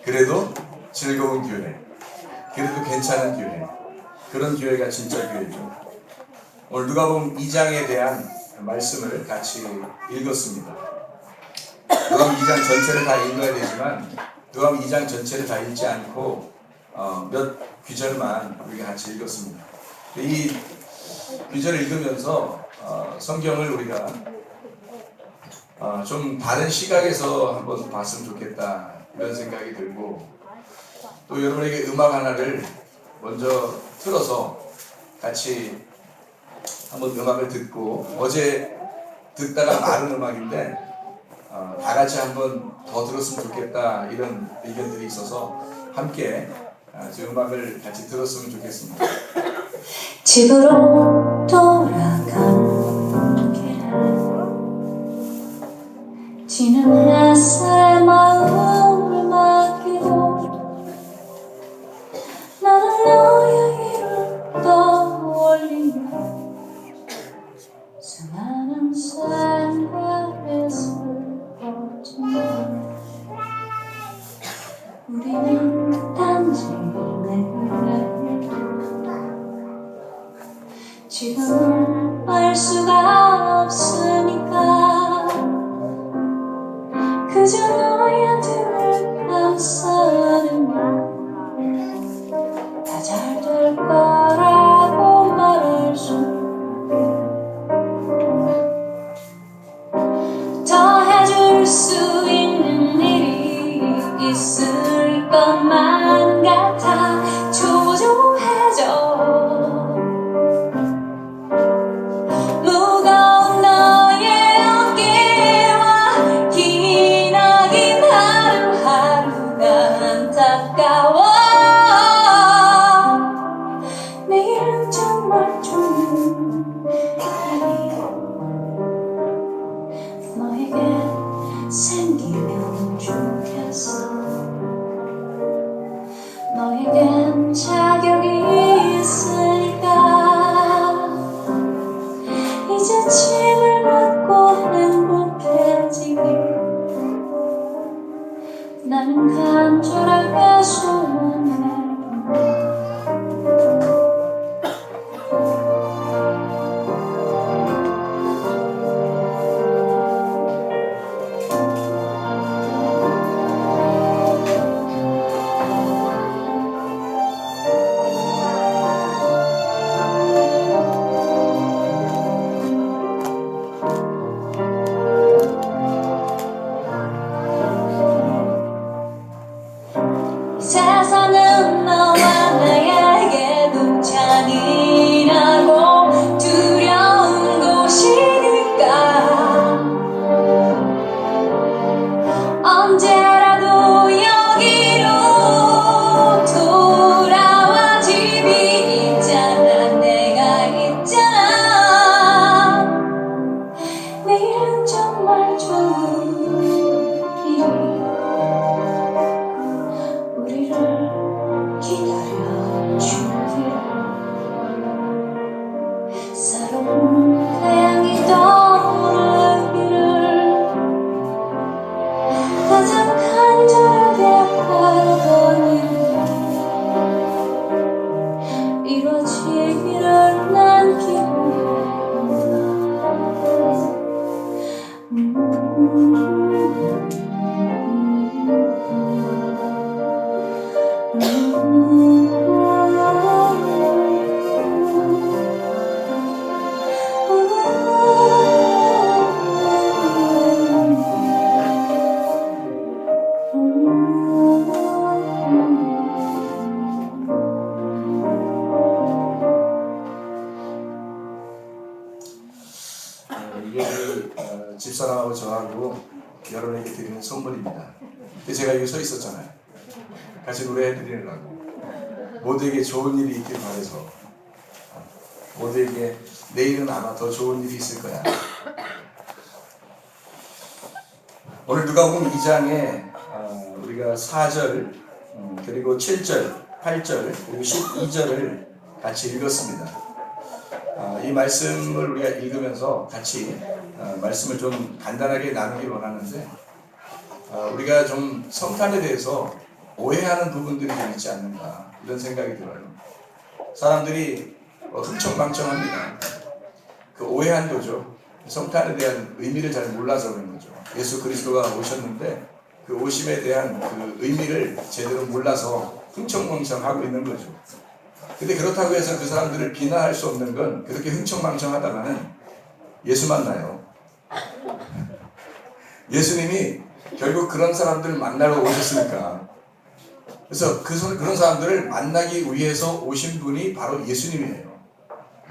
그래도 즐거운 교회, 그래도 괜찮은 교회, 그런 교회가 진짜 교회죠. 오늘 누가복음 2장에 대한 말씀을 같이 읽었습니다. 누가복음 2장 전체를 다 읽어야 되지만 누가복음 2장 전체를 다 읽지 않고 몇 구절만 우리가 같이 읽었습니다. 이 구절을 읽으면서 성경을 우리가 좀 다른 시각에서 한번 봤으면 좋겠다 이런 생각이 들고, 또 여러분에게 음악 하나를 먼저 틀어서 같이 한번 음악을 듣고, 어제 듣다가 마른 음악인데 다 같이 한번 더 들었으면 좋겠다 이런 의견들이 있어서 함께 저 음악을 같이 들었으면 좋겠습니다. 집으로 돌아가는 길, 지는 햇살 마음을 맡기고 나는 너의 이름 떠올리며 수많은 생각에 슬퍼지만 우리는 단지 내일 지금은 알 수가 없으니까 그저 너의 등을 감싸는 다 잘 될 거라고 말할 수 더 해줄 수 있는 일이 있을 것만 같아 초조해져. 무거운 너의 어깨와 기나긴 하루하루가 안타까워. 내일은 정말 좋은 일이 너에게 생기면 좋겠어. 너에겐 자격이 있으니까 이제 짐을 받고 행복해지길 나는 간절하게 소원해. 세상은 너와 나에게도 잔인하고 두려운 곳이니까 언제라도 여기로 돌아와. 집이 있잖아, 내가 있잖아. 내일은 정말 좋은 일이 우리를 기다려주길. 새로운 태양이 떠오르기를 가장 간절하게 바라던 일 이루어지기를 난 이게 집사람하고 저하고 여러분에게 드리는 선물입니다. 근데 제가 여기 서 있었잖아요. 같이 노래해드리려고. 모두에게 좋은 일이 있길 바라서, 모두에게 내일은 아마 더 좋은 일이 있을 거야. 오늘 누가복음 2장에 우리가 4절 그리고 7절, 8절 그리고 12절을 같이 읽었습니다. 이 말씀을 우리가 읽으면서 같이 말씀을 좀 간단하게 나누기 원하는데, 우리가 좀 성탄에 대해서 오해하는 부분들이 좀 있지 않는가 이런 생각이 들어요. 사람들이 흥청망청합니다. 그 오해한 거죠. 성탄에 대한 의미를 잘 몰라서 그런 거죠. 예수 그리스도가 오셨는데 그 오심에 대한 그 의미를 제대로 몰라서 흥청망청하고 있는 거죠. 근데 그렇다고 해서 그 사람들을 비난할 수 없는 건 그렇게 흥청망청하다가는 예수 만나요. 예수님이 결국 그런 사람들을 만나러 오셨으니까. 그래서 그런 사람들을 만나기 위해서 오신 분이 바로 예수님이에요.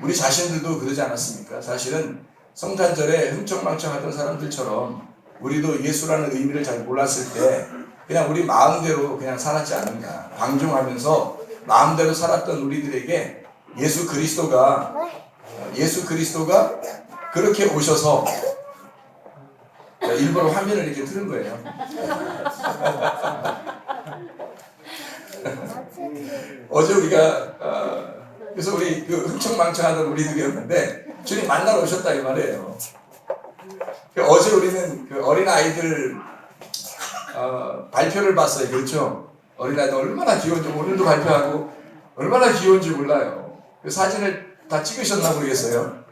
우리 자신들도 그러지 않았습니까? 사실은 성탄절에 흥청망청하던 사람들처럼 우리도 예수라는 의미를 잘 몰랐을 때 그냥 우리 마음대로 그냥 살았지 않은가. 방종하면서 마음대로 살았던 우리들에게 예수 그리스도가 그렇게 오셔서 일부러 화면을 이렇게 틀은 거예요. 어제 우리가 그래서 우리 그 흥청망청하던 우리들이었는데 주님 만나러 오셨다 이 말이에요. 어제 우리는 그 어린 아이들 발표를 봤어요. 그렇죠? 어린 아이들 얼마나 귀여운지 오늘도 발표하고 얼마나 귀여운지 몰라요. 그 사진을 다 찍으셨나 모르겠어요.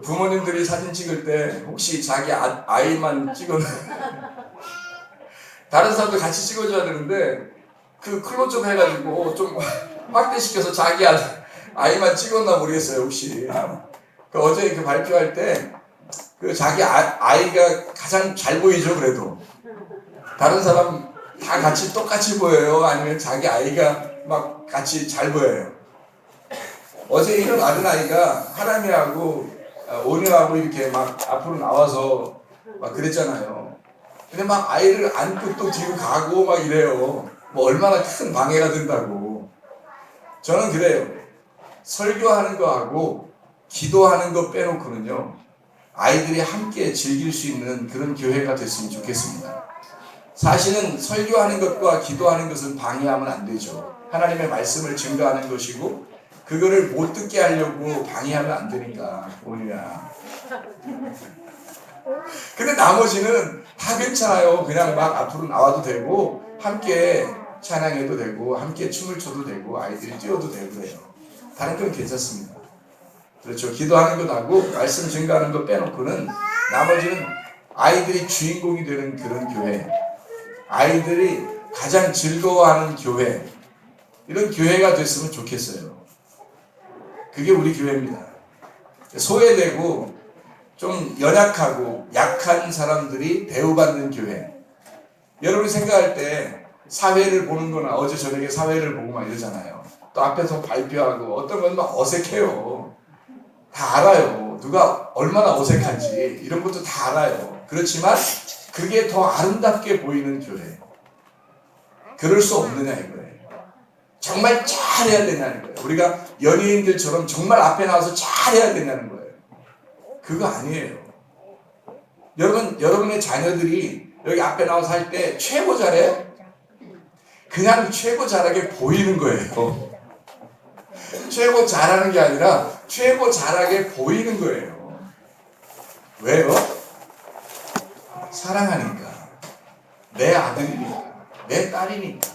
부모님들이 사진 찍을 때 혹시 자기 아이만 찍었나 다른 사람들 같이 찍어줘야 되는데 그 클로즈업 해가지고 좀 확대시켜서 자기 아이만 찍었나 모르겠어요. 혹시 그 어제 그 발표할 때 그 자기 아이가 가장 잘 보이죠. 그래도 다른 사람 다 같이 똑같이 보여요? 아니면 자기 아이가 막 같이 잘 보여요? 어제 이런 아는 아이가 하람이하고 오녀하고 이렇게 막 앞으로 나와서 막 그랬잖아요. 근데 막 아이를 안고 또 뒤로 가고 막 이래요. 뭐 얼마나 큰 방해가 된다고. 저는 그래요. 설교하는 거하고 기도하는 거 빼놓고는요. 아이들이 함께 즐길 수 있는 그런 교회가 됐으면 좋겠습니다. 사실은 설교하는 것과 기도하는 것은 방해하면 안 되죠. 하나님의 말씀을 증거하는 것이고 그거를 못 듣게 하려고 방해하면 안 되니까. 오늘야. 근데 나머지는 다 괜찮아요. 그냥 막 앞으로 나와도 되고 함께 찬양해도 되고 함께 춤을 춰도 되고 아이들이 뛰어도 되고 그래요. 다른 건 괜찮습니다. 그렇죠. 기도하는 것하고 말씀 증거하는 것 빼놓고는 나머지는 아이들이 주인공이 되는 그런 교회, 아이들이 가장 즐거워하는 교회, 이런 교회가 됐으면 좋겠어요. 그게 우리 교회입니다. 소외되고 좀 연약하고 약한 사람들이 대우받는 교회. 여러분이 생각할 때 사회를 보는 거나 어제 저녁에 사회를 보고 막 이러잖아요. 또 앞에서 발표하고 어떤 건 막 어색해요. 다 알아요. 누가 얼마나 어색한지 이런 것도 다 알아요. 그렇지만 그게 더 아름답게 보이는 교회. 그럴 수 없느냐 이거예요. 정말 잘해야 되냐는 거예요. 우리가 연예인들처럼 정말 앞에 나와서 잘해야 되냐는 거예요. 그거 아니에요. 여러분의 자녀들이 여기 앞에 나와서 할 때 최고 잘해요? 그냥 최고 잘하게 보이는 거예요. 최고 잘하는 게 아니라 최고 잘하게 보이는 거예요. 왜요? 사랑하니까. 내 아들이니까. 내 딸이니까.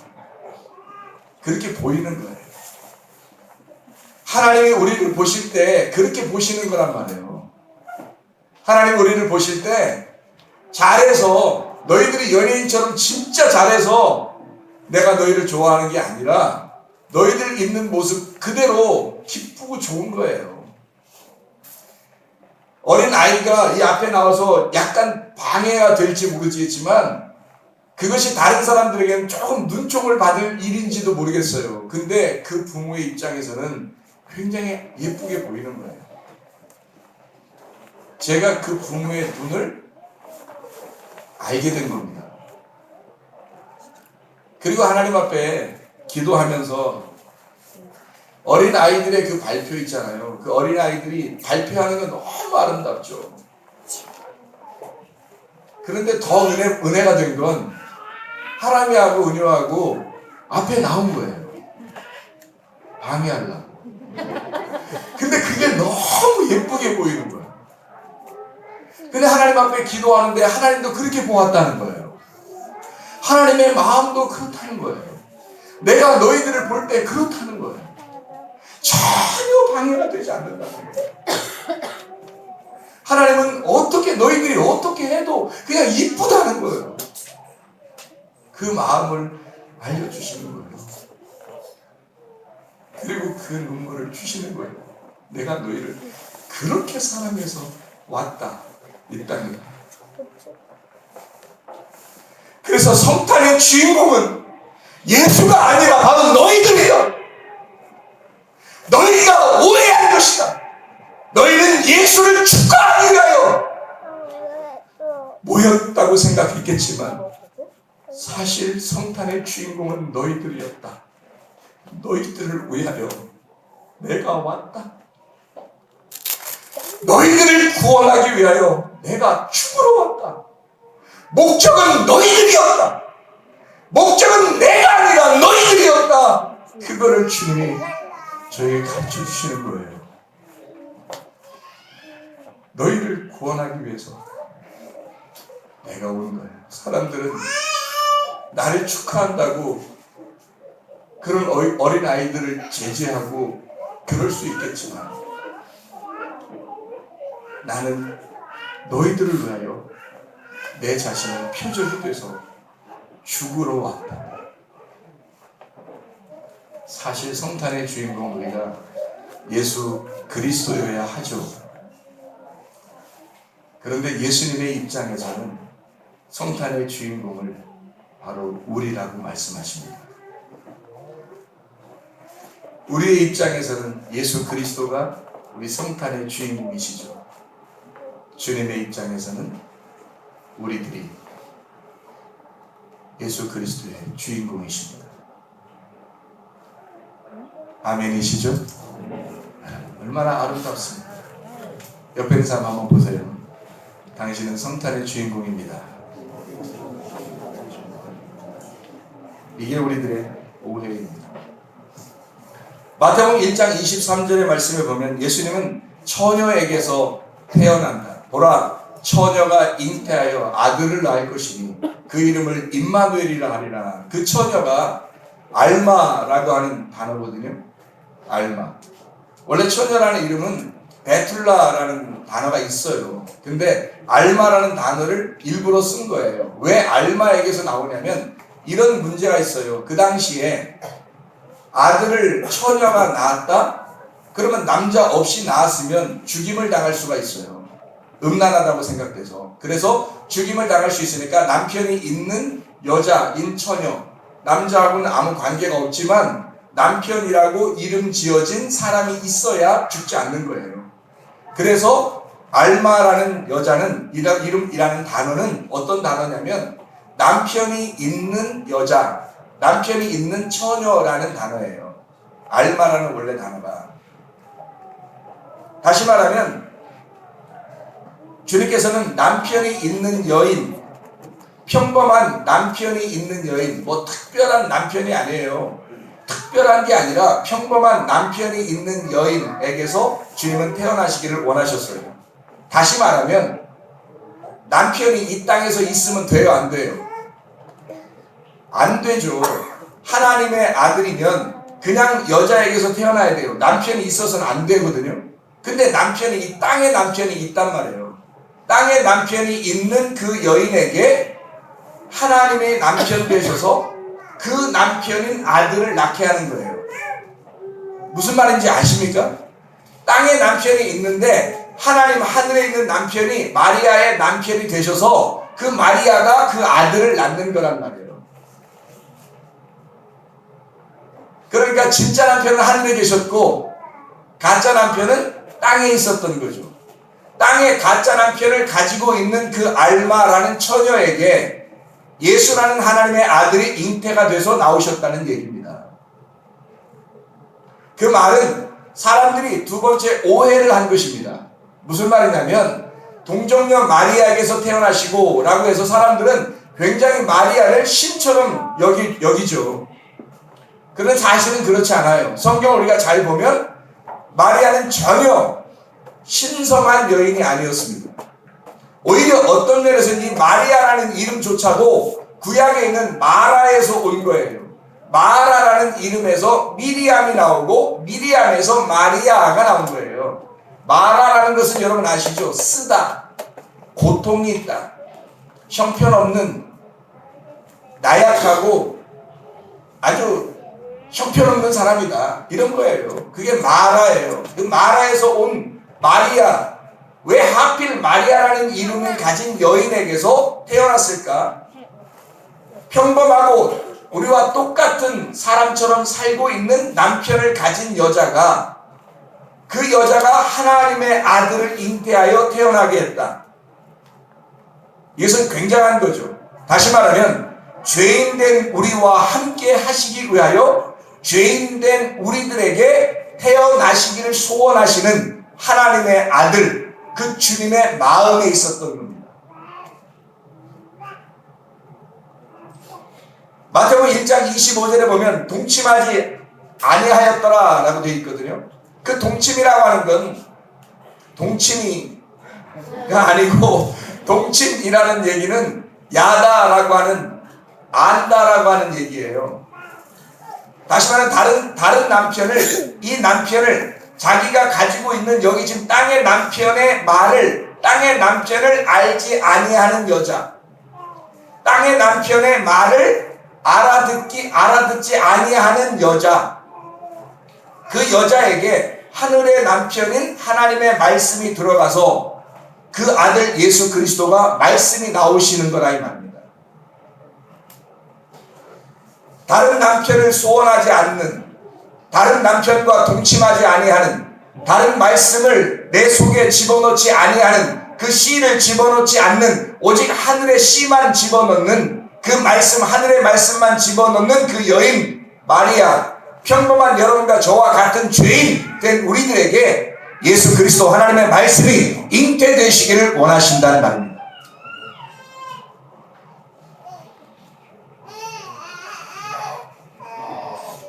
그렇게 보이는 거예요. 하나님이 우리를 보실 때 그렇게 보시는 거란 말이에요. 하나님 우리를 보실 때 잘해서 너희들이 연예인처럼 진짜 잘해서 내가 너희를 좋아하는 게 아니라 너희들 있는 모습 그대로 기쁘고 좋은 거예요. 어린 아이가 이 앞에 나와서 약간 방해가 될지 모르겠지만 그것이 다른 사람들에게는 조금 눈총을 받을 일인지도 모르겠어요. 근데 그 부모의 입장에서는 굉장히 예쁘게 보이는 거예요. 제가 그 부모의 눈을 알게 된 겁니다. 그리고 하나님 앞에 기도하면서 어린 아이들의 그 발표 있잖아요. 그 어린 아이들이 발표하는 건 너무 아름답죠. 그런데 더 은혜가 된 건 하람이하고 은효하고 앞에 나온 거예요. 방해하려고. 근데 그게 너무 예쁘게 보이는 거예요. 근데 하나님 앞에 기도하는데 하나님도 그렇게 보았다는 거예요. 하나님의 마음도 그렇다는 거예요. 내가 너희들을 볼 때 그렇다는 거예요. 전혀 방해가 되지 않는다는 거예요. 하나님은 어떻게 너희들이 어떻게 해도 그냥 이쁘다는 거예요. 그 마음을 알려주시는 거예요. 그리고 그 눈물을 주시는 거예요. 내가 너희를 그렇게 사랑해서 왔다 이 땅에. 그래서 성탄의 주인공은 예수가 아니라 바로 너희들이다. 너희가 오해한 것이다. 너희는 예수를 축하하기 위하여 모였다고 생각했겠지만 사실 성탄의 주인공은 너희들이었다. 너희들을 위하여 내가 왔다. 너희들을 구원하기 위하여 내가 죽으러 왔다. 목적은 너희들이었다. 목적은 내가 아니라 너희들이었다. 그거를 주님이 저에게 가르쳐 주시는 거예요. 너희를 구원하기 위해서 내가 온 거예요. 사람들은 나를 축하한다고 그런 어린 아이들을 제재하고 그럴 수 있겠지만 나는 너희들을 위하여 내 자신을 표적이 돼서 죽으러 왔다. 사실 성탄의 주인공 우리가 예수 그리스도여야 하죠. 그런데 예수님의 입장에서는 성탄의 주인공을 바로 우리라고 말씀하십니다. 우리의 입장에서는 예수 그리스도가 우리 성탄의 주인공이시죠. 주님의 입장에서는 우리들이 예수 그리스도의 주인공이십니다. 아멘이시죠? 얼마나 아름답습니까? 옆에 있는 사람 한번 보세요. 당신은 성탄의 주인공입니다. 이게 우리들의 오해입니다. 마태복음 1장 23절의 말씀을 보면 예수님은 처녀에게서 태어난다. 보라, 처녀가 잉태하여 아들을 낳을 것이니 그 이름을 임마누엘이라 하리라. 그 처녀가 알마라고 하는 단어거든요. 알마. 원래 처녀라는 이름은 베툴라라는 단어가 있어요. 근데 알마라는 단어를 일부러 쓴 거예요. 왜 알마에게서 나오냐면 이런 문제가 있어요. 그 당시에 아들을 처녀가 낳았다? 그러면 남자 없이 낳았으면 죽임을 당할 수가 있어요. 음란하다고 생각돼서. 그래서 죽임을 당할 수 있으니까 남편이 있는 여자인 처녀, 남자하고는 아무 관계가 없지만 남편이라고 이름 지어진 사람이 있어야 죽지 않는 거예요. 그래서 알마라는 여자는 이름이라는 단어는 어떤 단어냐면 남편이 있는 여자, 남편이 있는 처녀라는 단어예요. 알마라는 원래 단어가. 다시 말하면 주님께서는 남편이 있는 여인, 평범한 남편이 있는 여인, 뭐 특별한 남편이 아니에요. 특별한 게 아니라 평범한 남편이 있는 여인에게서 주님은 태어나시기를 원하셨어요. 다시 말하면 남편이 이 땅에서 있으면 돼요, 안 돼요? 안 되죠. 하나님의 아들이면 그냥 여자에게서 태어나야 돼요. 남편이 있어서는 안 되거든요. 근데 남편이 이 땅에 남편이 있단 말이에요. 땅에 남편이 있는 그 여인에게 하나님의 남편 되셔서 그 남편인 아들을 낳게 하는 거예요. 무슨 말인지 아십니까? 땅에 남편이 있는데 하나님 하늘에 있는 남편이 마리아의 남편이 되셔서 그 마리아가 그 아들을 낳는 거란 말이에요. 그러니까 진짜 남편은 하늘에 계셨고 가짜 남편은 땅에 있었던 거죠. 땅에 가짜 남편을 가지고 있는 그 알마라는 처녀에게 예수라는 하나님의 아들이 잉태가 돼서 나오셨다는 얘기입니다. 그 말은 사람들이 두 번째 오해를 한 것입니다. 무슨 말이냐면 동정녀 마리아에게서 태어나시고 라고 해서 사람들은 굉장히 마리아를 신처럼 여기죠. 그런데 사실은 그렇지 않아요. 성경을 우리가 잘 보면 마리아는 전혀 신성한 여인이 아니었습니다. 오히려 어떤 면에서는 이 마리아라는 이름조차도 구약에 있는 마라에서 온 거예요. 마라라는 이름에서 미리암이 나오고 미리암에서 마리아가 나온 거예요. 마라라는 것은 여러분 아시죠? 쓰다, 고통이 있다, 형편없는, 나약하고 아주 형편없는 사람이다, 이런 거예요. 그게 마라예요. 그 마라에서 온 마리아, 왜 하필 마리아라는 이름을 가진 여인에게서 태어났을까? 평범하고 우리와 똑같은 사람처럼 살고 있는 남편을 가진 여자가, 그 여자가 하나님의 아들을 잉태하여 태어나게 했다. 이것은 굉장한 거죠. 다시 말하면 죄인된 우리와 함께 하시기 위하여 죄인된 우리들에게 태어나시기를 소원하시는 하나님의 아들, 그 주님의 마음에 있었던 겁니다. 마태복음 1장 25절에 보면 동침하지 아니하였더라 라고 되어 있거든요. 그 동침이라고 하는 건 동침이가 아니고, 동침이라는 얘기는 야다라고 하는, 안다라고 하는 얘기예요. 다시 말하면 다른 남편을, 이 남편을, 자기가 가지고 있는 여기 지금 땅의 남편의 말을, 땅의 남편을 알지 아니하는 여자, 땅의 남편의 말을 알아듣지 아니하는 여자, 그 여자에게 하늘의 남편인 하나님의 말씀이 들어가서 그 아들 예수 그리스도가 말씀이 나오시는 거라 이 말입니다. 다른 남편을 소원하지 않는, 다른 남편과 동침하지 아니하는, 다른 말씀을 내 속에 집어넣지 아니하는, 그 씨를 집어넣지 않는, 오직 하늘의 씨만 집어넣는, 그 말씀, 하늘의 말씀만 집어넣는 그 여인 마리아, 평범한 여러분과 저와 같은 죄인 된 우리들에게 예수 그리스도 하나님의 말씀이 잉태되시기를 원하신다는 말입니다.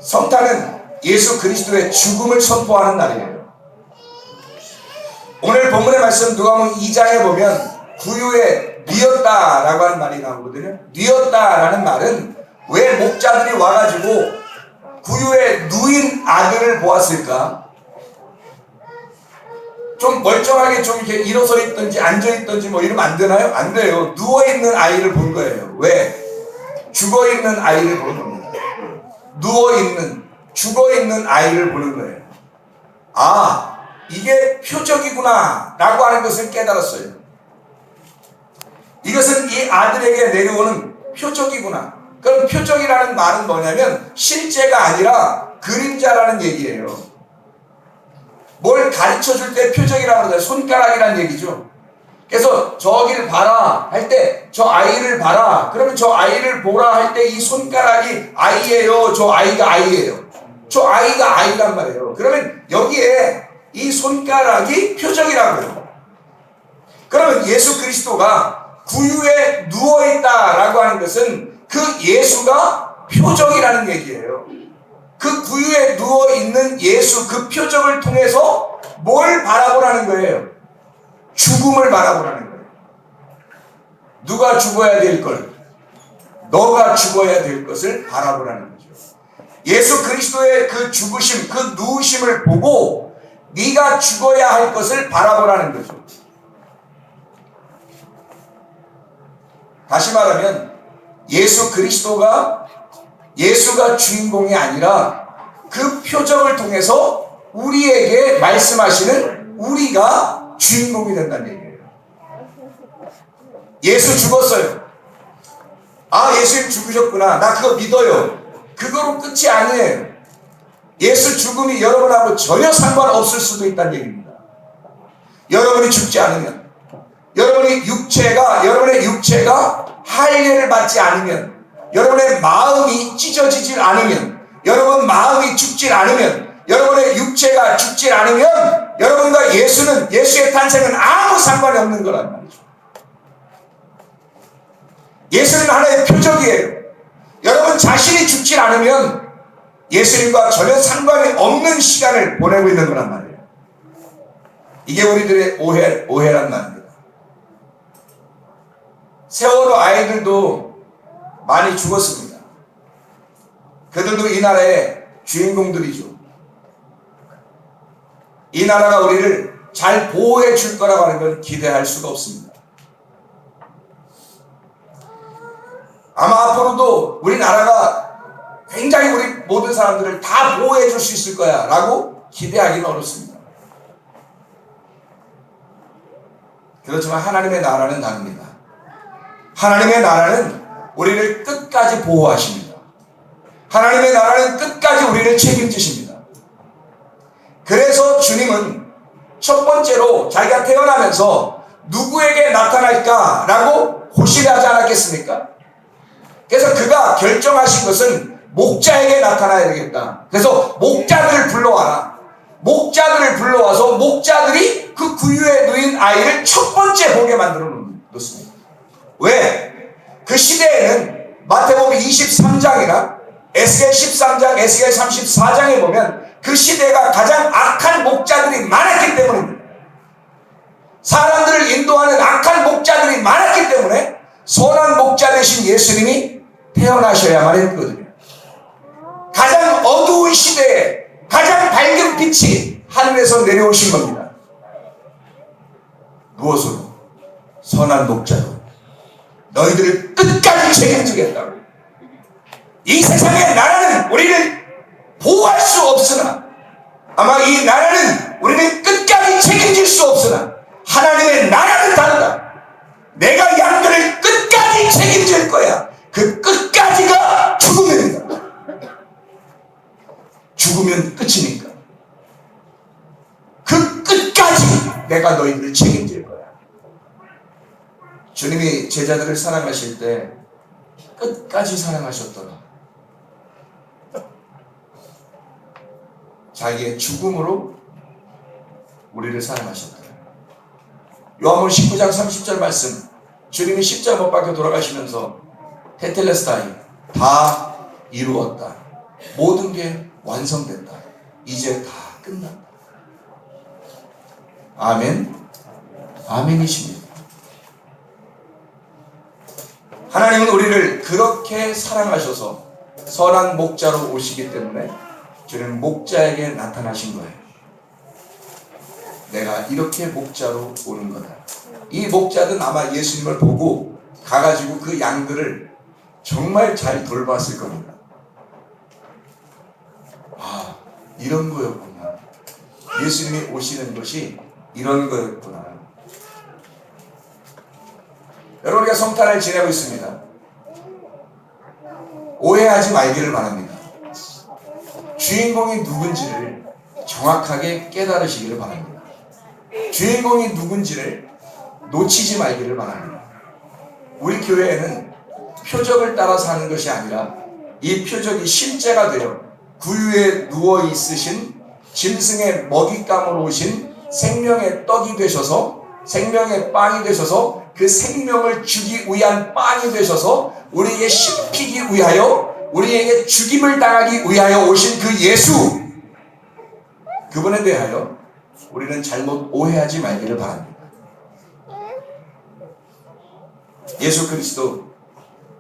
성탄은 예수 그리스도의 죽음을 선포하는 날이에요. 오늘 본문의 말씀 누가복음 2장에 보면 구유에 뉘었다라고 하는 말이 나오거든요. 뉘었다라는 말은 왜 목자들이 와가지고 구유에 누인 아들을 보았을까? 좀 멀쩡하게 좀 이렇게 일어서 있든지 앉아 있든지 뭐 이러면 안 되나요? 안 돼요. 누워 있는 아이를 본 거예요. 왜? 죽어 있는 아이를 보는 겁니다. 누워 있는, 죽어 있는 아이를 보는 거예요. 아, 이게 표적이구나 라고 하는 것을 깨달았어요. 이것은 이 아들에게 내려오는 표적이구나. 그럼 표적이라는 말은 뭐냐면 실제가 아니라 그림자라는 얘기예요. 뭘 가르쳐 줄 때 표적이라고 그러잖아요. 손가락이라는 얘기죠. 그래서 저기를 봐라 할 때 저 아이를 봐라. 그러면 저 아이를 보라 할 때 이 손가락이 아이예요. 저 아이가 아이예요. 저 아이가 아이란 말이에요. 그러면 여기에 이 손가락이 표적이라고요. 그러면 예수 그리스도가 구유에 누워있다라고 하는 것은 그 예수가 표적이라는 얘기예요. 그 구유에 누워있는 예수, 그 표적을 통해서 뭘 바라보라는 거예요? 죽음을 바라보라는 거예요. 누가 죽어야 될 걸, 너가 죽어야 될 것을 바라보라는 거죠. 예수 그리스도의 그 죽으심, 그 누우심을 보고 네가 죽어야 할 것을 바라보라는 거죠. 다시 말하면 예수가 주인공이 아니라 그 표적을 통해서 우리에게 말씀하시는 우리가 주인공이 된다는 얘기예요. 예수 죽었어요. 아, 예수님 죽으셨구나. 나 그거 믿어요. 그거로 끝이 아니에요. 예수 죽음이 여러분하고 전혀 상관없을 수도 있다는 얘기입니다. 여러분이 죽지 않으면, 여러분의 육체가 할례를 받지 않으면, 여러분의 마음이 찢어지질 않으면, 여러분 마음이 죽질 않으면, 여러분의 육체가 죽질 않으면 여러분과 예수의 탄생은 아무 상관이 없는 거란 말이죠. 예수는 하나의 표적이에요. 여러분 자신이 죽질 않으면 예수님과 전혀 상관이 없는 시간을 보내고 있는 거란 말이에요. 이게 우리들의 오해란 말입니다. 세월호 아이들도 많이 죽었습니다. 그들 우리들도 이 나라의 주인공들이죠. 이 나라가 우리를 잘 보호해 줄 거라고 하는 건 기대할 수가 없습니다. 아마 앞으로도 우리나라가 굉장히 우리 모든 사람들을 다 보호해 줄 수 있을 거야 라고 기대하기는 어렵습니다. 그렇지만 하나님의 나라는 다릅니다. 하나님의 나라는 우리를 끝까지 보호하십니다. 하나님의 나라는 끝까지 우리를 책임지십니다. 그래서 주님은 첫 번째로 자기가 태어나면서 누구에게 나타날까 라고 호시하지 않았겠습니까? 그래서 그가 결정하신 것은 목자에게 나타나야 되겠다. 그래서 목자들을 불러와라. 목자들을 불러와서 목자들이 그 구유에 누인 아이를 첫 번째 보게 만들어 놓습니다. 왜? 그 시대에는 마태복음 23장이나 에스겔 13장, 에스겔 34장에 보면 그 시대가 가장 악한 목자들이 많았기 때문입니다. 사람들을 인도하는 악한 목자들이 많았기 때문에 선한 목자 되신 예수님이 태어나셔야만 했거든요. 가장 어두운 시대에 가장 밝은 빛이 하늘에서 내려오신 겁니다. 무엇으로? 선한 목자로 너희들을 끝까지 책임지겠다고. 이 세상의 나라는 우리를 보호할 수 없으나, 아마 이 나라는 우리를 끝까지 책임질 수 없으나 하나님의 나라는 다르다. 내가 양들을 끝까지 책임질 거야. 그 끝까지가 죽음입니다. 죽으면 끝이니까 그 끝까지 내가 너희들을 책임질 거야. 주님이 제자들을 사랑하실 때 끝까지 사랑하셨더라. 자기의 죽음으로 우리를 사랑하셨더라. 요한복음 19장 30절 말씀, 주님이 십자가 못 박혀 돌아가시면서 테텔레스타이, 다 이루었다. 모든 게 완성됐다. 이제 다 끝났다. 아멘. 아멘이십니다. 하나님은 우리를 그렇게 사랑하셔서 선한 목자로 오시기 때문에 주님 목자에게 나타나신 거예요. 내가 이렇게 목자로 오는 거다. 이 목자는 아마 예수님을 보고 가가지고 그 양들을 정말 잘 돌봤을 겁니다. 아, 이런 거였구나. 예수님이 오시는 것이 이런 거였구나. 여러분, 우리가 성탄을 지내고 있습니다. 오해하지 말기를 바랍니다. 주인공이 누군지를 정확하게 깨달으시기를 바랍니다. 주인공이 누군지를 놓치지 말기를 바랍니다. 우리 교회에는 표적을 따라 사는 것이 아니라 이 표적이 실제가 되어 구유에 누워 있으신 짐승의 먹잇감으로 오신 생명의 떡이 되셔서, 생명의 빵이 되셔서, 그 생명을 주기 위한 빵이 되셔서 우리에게 씹히기 위하여, 우리에게 죽임을 당하기 위하여 오신 그 예수, 그분에 대하여 우리는 잘못 오해하지 말기를 바랍니다. 예수 그리스도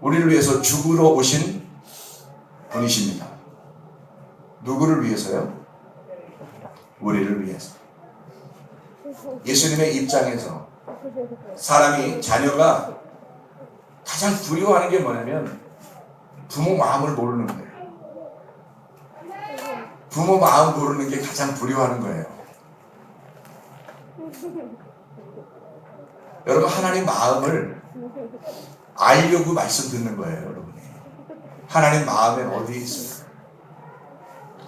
우리를 위해서 죽으러 오신 분이십니다. 누구를 위해서요? 우리를 위해서. 예수님의 입장에서 사람이, 자녀가 가장 두려워하는 게 뭐냐면 부모 마음을 모르는 거예요. 부모 마음 모르는 게 가장 두려워하는 거예요. 여러분, 하나님 마음을 알려고 말씀 듣는 거예요. 여러분이 하나님 마음엔 어디에 있어요?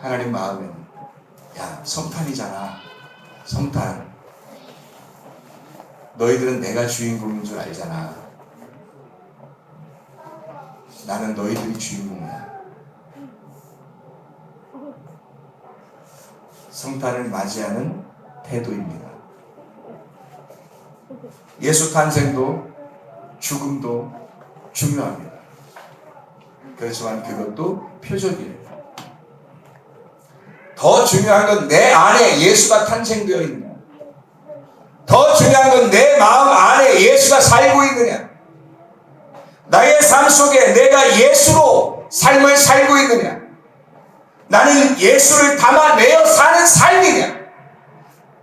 하나님 마음엔, 야, 성탄이잖아. 성탄, 너희들은 내가 주인공인 줄 알잖아. 나는 너희들이 주인공이야. 성탄을 맞이하는 태도입니다. 예수 탄생도 죽음도 중요합니다. 그렇지만 그것도 표적이에요. 더 중요한 건 내 안에 예수가 탄생되어 있느냐, 더 중요한 건 내 마음 안에 예수가 살고 있느냐, 나의 삶 속에 내가 예수로 삶을 살고 있느냐, 나는 예수를 담아내어 사는 삶이냐?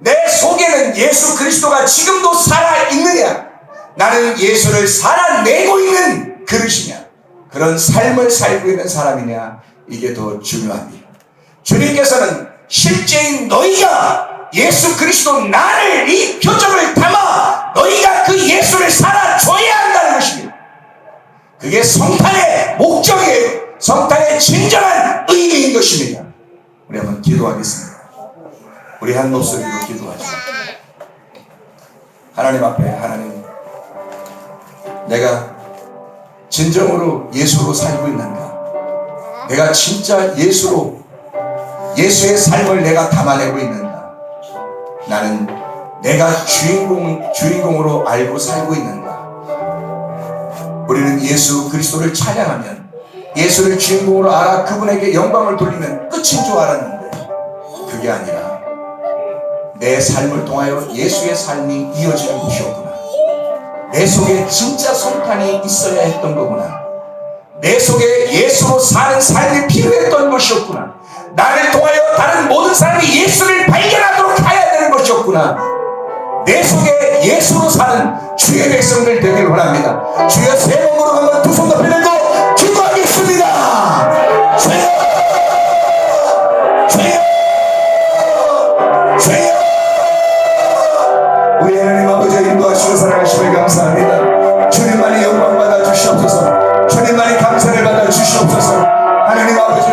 내 속에는 예수 그리스도가 지금도 살아있느냐? 나는 예수를 살아내고 있는 그릇이냐? 그런 삶을 살고 있는 사람이냐? 이게 더 중요합니다. 주님께서는 실제인 너희가 예수 그리스도 나를 이 표적을 담아 너희가 그 예수를 살아줘야 한다는 것입니다. 그게 성탄의 목적이에요. 성탄의 진정한 의미인 것입니다. 우리 한번 기도하겠습니다. 우리 한 목소리로 기도하죠. 하나님 앞에, 하나님, 내가 진정으로 예수로 살고 있는가? 내가 진짜 예수의 삶을 내가 담아내고 있는가? 나는 내가 주인공으로 알고 살고 있는가? 우리는 예수 그리스도를 찬양하면, 예수를 주인공으로 알아 그분에게 영광을 돌리면 끝인 줄 알았는데 그게 아니라 내 삶을 통하여 예수의 삶이 이어지는 것이었구나. 내 속에 진짜 성탄이 있어야 했던 거구나. 내 속에 예수로 사는 삶이 필요했던 것이었구나. 나를 통하여 다른 모든 사람이 예수를 발견하도록 해야 되는 것이었구나. 내 속에 예수로 사는 주의 백성들 되길 원합니다. 주여, 세 몸으로 한번 두 손 높이 들고 기도하겠습니다. 주여, 주여, 주여. 우리 하나님 아버지, 인도하시고 사랑하심을 감사합니다. 주님만이 영광 받아 주시옵소서. 주님만이 감사를 받아 주시옵소서. 하나님 아버지,